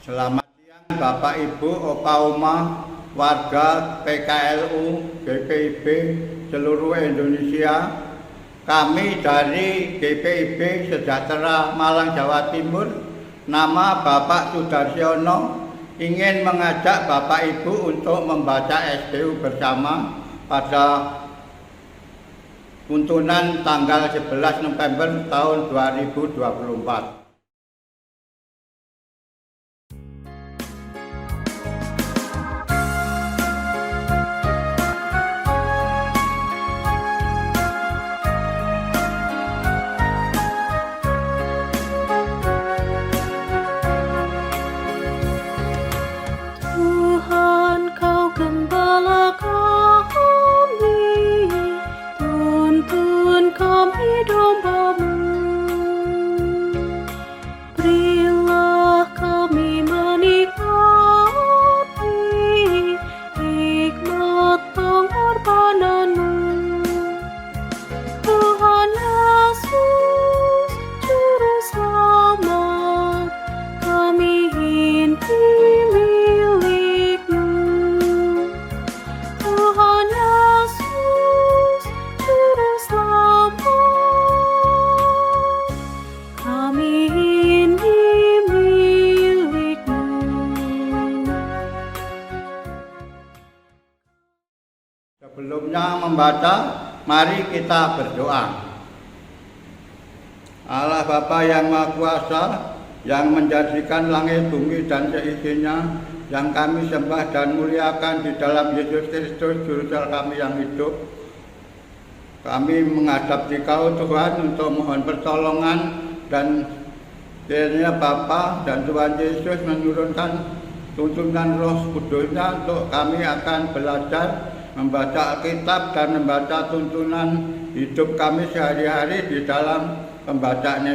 Selamat siang Bapak Ibu, Opa Oma, warga PKLU, GPIB seluruh Indonesia. Kami dari GPIB Sejahtera Malang, Jawa Timur, nama Bapak Sudarsiono, ingin mengajak Bapak Ibu untuk membaca SPU bersama pada tuntunan tanggal 11 November tahun 2024. Tuhan, Kau gembala kami, tuntun kami domba-Mu. Berilah kami menikmati hikmat pengorbanan-Mu. Tuhan Yesus, Juru Selamat, kami ini milik-Mu. Tuhan Yesus, Juru Selamat, kami ini milik-Mu. Sebelumnya membaca, mari kita berdoa. Allah Bapa yang Maha Kuasa, yang menjadikan langit, bumi, dan seisinya, yang kami sembah dan muliakan di dalam Yesus Kristus, Juru Selamat kami yang hidup. Kami menghadap Dikau Tuhan untuk mohon pertolongan, dan kiranya Bapa dan Tuhan Yesus menurunkan tuntunan Roh Kudus-Nya untuk kami akan belajar membaca Alkitab dan membaca tuntunan hidup kami sehari-hari di dalam pembacaan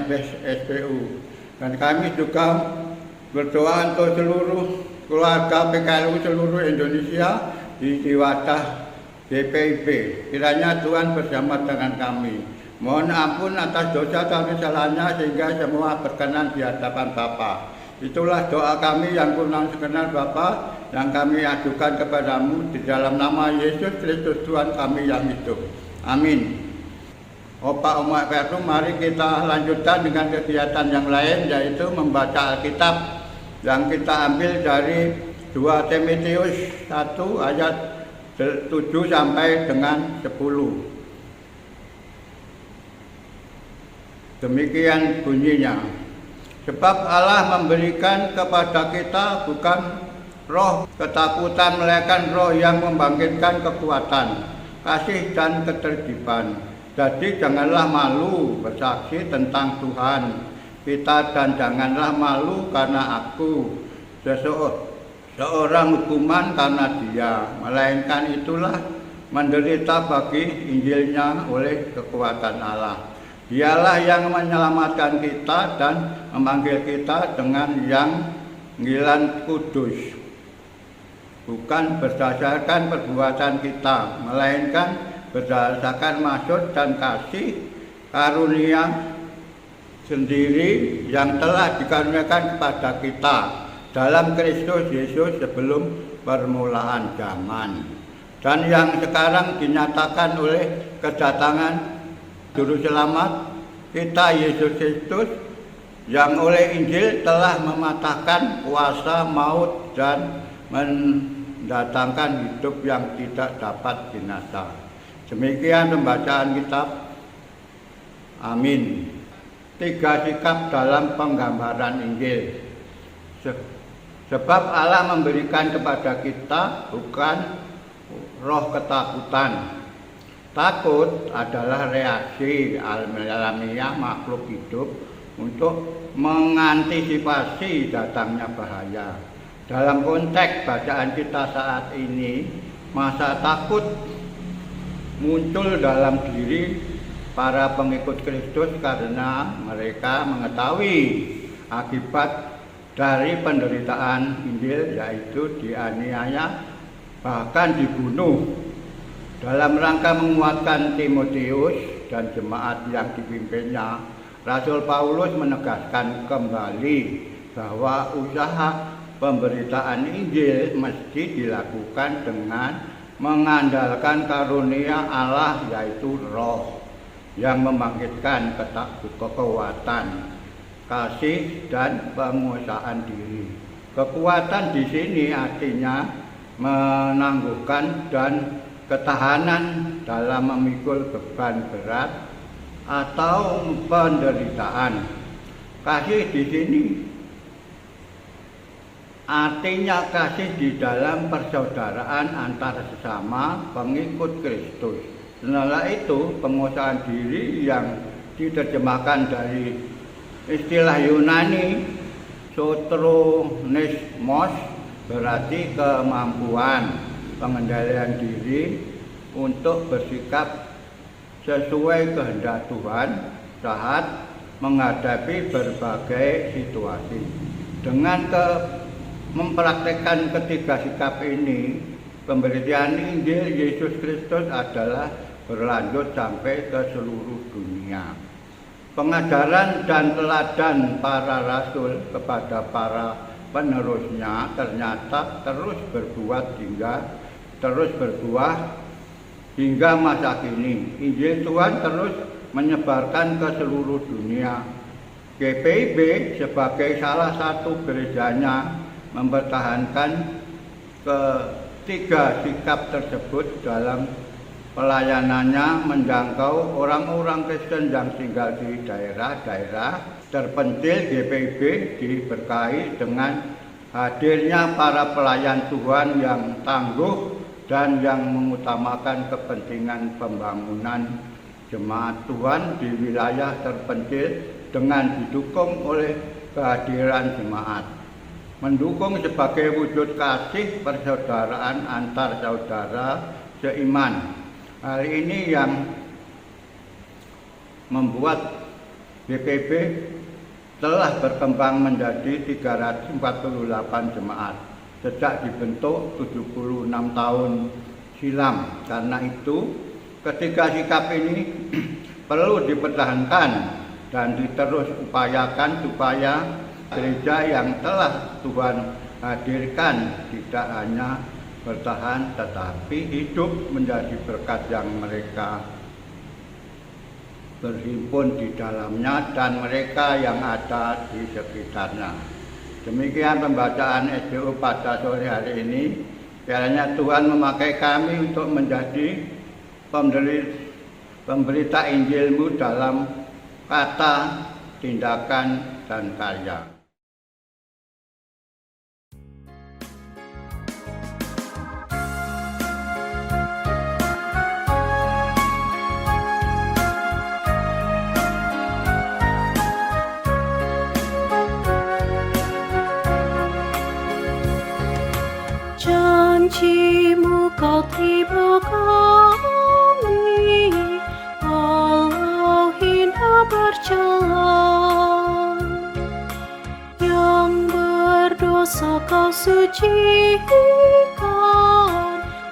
SPU. Dan kami juga berdoa untuk seluruh keluarga PKLU seluruh Indonesia di wadah GPIB. Kiranya Tuhan bersama dengan kami. Mohon ampun atas dosa dan kesalahannya sehingga semua berkenan di hadapan Bapa. Itulah doa kami yang kurang sekenal Bapa, yang kami ajukan kepadamu di dalam nama Yesus Kristus Tuhan kami yang hidup. Amin. Opa Oma PKLU, mari kita lanjutkan dengan kegiatan yang lain, yaitu membaca Alkitab yang kita ambil dari 2 Timotius 1 ayat 7 sampai dengan 10. Demikian bunyinya. Sebab Allah memberikan kepada kita bukan roh ketakutan, melainkan roh yang membangkitkan kekuatan, kasih, dan ketertiban. Jadi janganlah malu bersaksi tentang Tuhan kita, dan janganlah malu karena aku seorang hukuman karena Dia, melainkan itulah menderita bagi Injilnya oleh kekuatan Allah. Dialah yang menyelamatkan kita dan memanggil kita dengan yang panggilan kudus, bukan berdasarkan perbuatan kita, melainkan berdasarkan maksud dan kasih karunia sendiri yang telah dikaruniakan kepada kita dalam Kristus Yesus sebelum permulaan zaman, dan yang sekarang dinyatakan oleh kedatangan Juru Selamat kita Yesus Kristus, yang oleh Injil telah mematahkan kuasa maut dan mendatangkan hidup yang tidak dapat binasa. Demikian pembacaan kitab. Amin. 3 sikap dalam penggambaran Injil. Sebab Allah memberikan kepada kita bukan roh ketakutan. Takut adalah reaksi alamiah makhluk hidup untuk mengantisipasi datangnya bahaya. Dalam konteks bacaan kita saat ini, masa takut muncul dalam diri para pengikut Kristus karena mereka mengetahui akibat dari penderitaan Injil, yaitu dianiaya, bahkan dibunuh. Dalam rangka menguatkan Timotius dan jemaat yang dipimpinnya, Rasul Paulus menegaskan kembali bahwa usaha pemberitaan Injil mesti dilakukan dengan mengandalkan karunia Allah, yaitu Roh yang membangkitkan kekuatan, kasih, dan penguasaan diri. Kekuatan di sini artinya menangguhkan dan ketahanan dalam memikul beban berat atau penderitaan. Kasih di sini artinya kasih di dalam persaudaraan antar sesama pengikut Kristus. Setelah itu, penguasaan diri yang diterjemahkan dari istilah Yunani sotronismos berarti kemampuan pengendalian diri untuk bersikap sesuai kehendak Tuhan saat menghadapi berbagai situasi. Dengan mempraktekkan ketiga sikap ini, pemberitaan Injil Yesus Kristus adalah berlanjut sampai ke seluruh dunia. Pengajaran dan teladan para rasul kepada para penerusnya ternyata terus berbuah hingga masa kini. Injil Tuhan terus menyebarkan ke seluruh dunia. GPIB sebagai salah satu gerejanya mempertahankan ketiga sikap tersebut dalam pelayanannya menjangkau orang-orang Kristen yang tinggal di daerah-daerah terpencil. GPIB diberkahi dengan hadirnya para pelayan Tuhan yang tangguh dan yang mengutamakan kepentingan pembangunan jemaat Tuhan di wilayah terpencil dengan didukung oleh kehadiran jemaat. Mendukung sebagai wujud kasih persaudaraan antar saudara seiman. Hal ini yang membuat GPIB telah berkembang menjadi 348 jemaat sejak dibentuk 76 tahun silam. Karena itu, ketiga sikap ini perlu dipertahankan dan diterus upayakan supaya gereja yang telah Tuhan hadirkan tidak hanya bertahan tetapi hidup menjadi berkat yang mereka berhimpun di dalamnya dan mereka yang ada di sekitarnya. Demikian pembacaan SBU pada sore hari ini. Kiranya Tuhan memakai kami untuk menjadi pemberita Injil-Mu dalam kata, tindakan, dan karya. Janji-Mu Kau terima kami, walau hina berjalan. Yang berdosa Kau sucikan,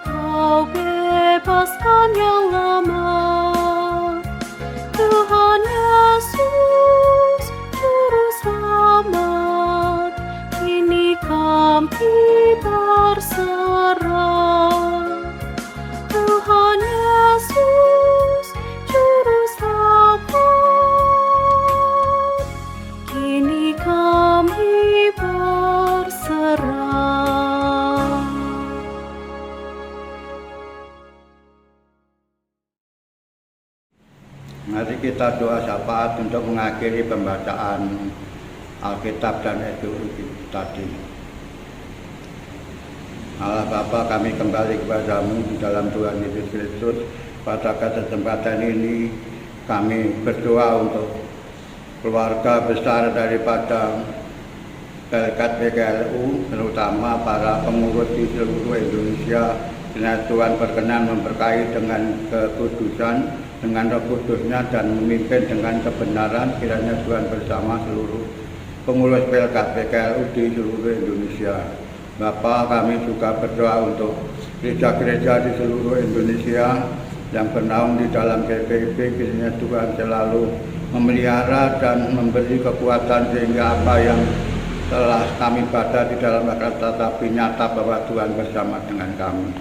Kau bebaskan yang lama. Tuhan Yesus, Juru Selamat, kini kami berserah. Tuhan Yesus, Juru Selamat, kini kami berserah. Mari kita doa syafaat untuk mengakhiri pembacaan Alkitab dan SBU tadi. Allah Bapa, kami kembali kepadamu di dalam Tuhan Yesus Kristus. Pada kesempatan ini kami berdoa untuk keluarga besar daripada Pelkat PKLU, terutama para pengurus di seluruh Indonesia. Kiranya Tuhan berkenan memberkahi dengan kekudusan, dengan Roh Kudus-Nya, dan memimpin dengan kebenaran. Kiranya Tuhan bersama seluruh pengurus Pelkat PKLU di seluruh Indonesia. Bapa, kami juga berdoa untuk gereja-gereja di seluruh Indonesia yang bernaung di dalam GPIB. Kiranya Tuhan selalu memelihara dan memberi kekuatan sehingga apa yang telah kami baca di dalam Alkitab, tetapi nyata bahwa Tuhan bersama dengan kami.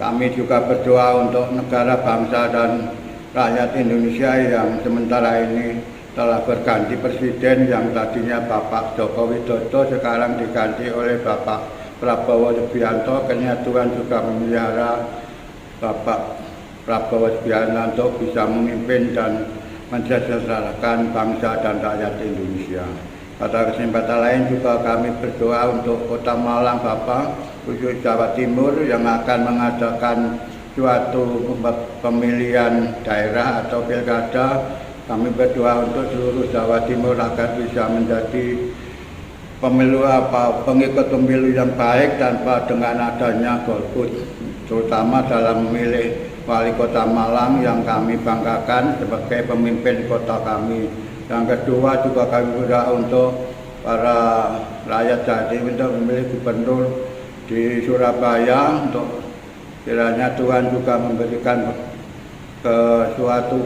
Kami juga berdoa untuk negara, bangsa, dan rakyat Indonesia yang sementara ini telah berganti presiden, yang tadinya Bapak Joko Widodo sekarang diganti oleh Bapak Prabowo Subianto. Kiranya Tuhan juga memelihara Bapak Prabowo Subianto bisa memimpin dan mensejahterakan bangsa dan rakyat Indonesia. Pada kesempatan lain juga kami berdoa untuk Kota Malang, Bapak, khusus Jawa Timur, yang akan mengadakan suatu pemilihan daerah atau pilkada. Kami berdoa untuk seluruh Jawa Timur agar bisa menjadi pengikut pemilu yang baik tanpa dengan adanya golput, terutama dalam memilih wali kota Malang yang kami banggakan sebagai pemimpin kota kami. Yang kedua juga kami berdoa untuk para rakyat Jatim untuk memilih gubernur di Surabaya, untuk kiranya Tuhan juga memberikan suatu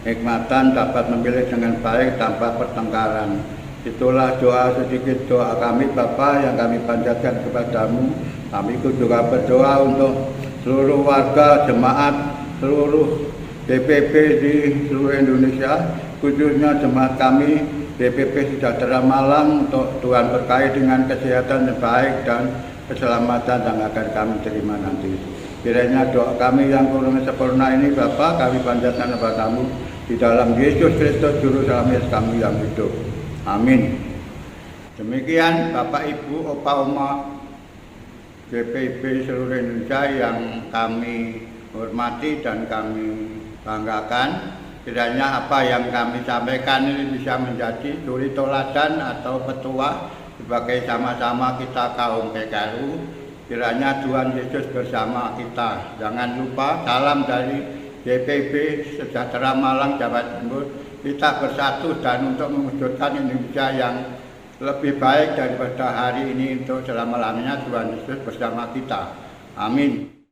kenikmatan dapat memilih dengan baik tanpa pertengkaran. Itulah sedikit doa kami Bapak yang kami panjatkan kepadamu. Kami juga berdoa untuk seluruh warga, jemaat, seluruh DPP di seluruh Indonesia, khususnya jemaat kami DPP Sejahtera Malang, untuk Tuhan berkait dengan kesehatan yang baik dan keselamatan yang akan kami terima nanti. Kiranya doa kami yang kurang sempurna ini Bapak kami panjatkan kepadamu di dalam Yesus Kristus Juru Selamat kami yang hidup. Amin. Demikian Bapak Ibu, Opa Oma DPP seluruh Indonesia yang kami hormati dan kami banggakan. Kiranya apa yang kami sampaikan ini bisa menjadi suri toladan atau petua sebagai sama-sama kita kaum PKRU. Kiranya Tuhan Yesus bersama kita. Jangan lupa salam dari DPP Sejahtera Malang, Jawa Timur. Kita bersatu dan untuk mewujudkan Indonesia yang lebih baik daripada hari ini, untuk selama-lamanya Tuhan Yesus bersama kita. Amin.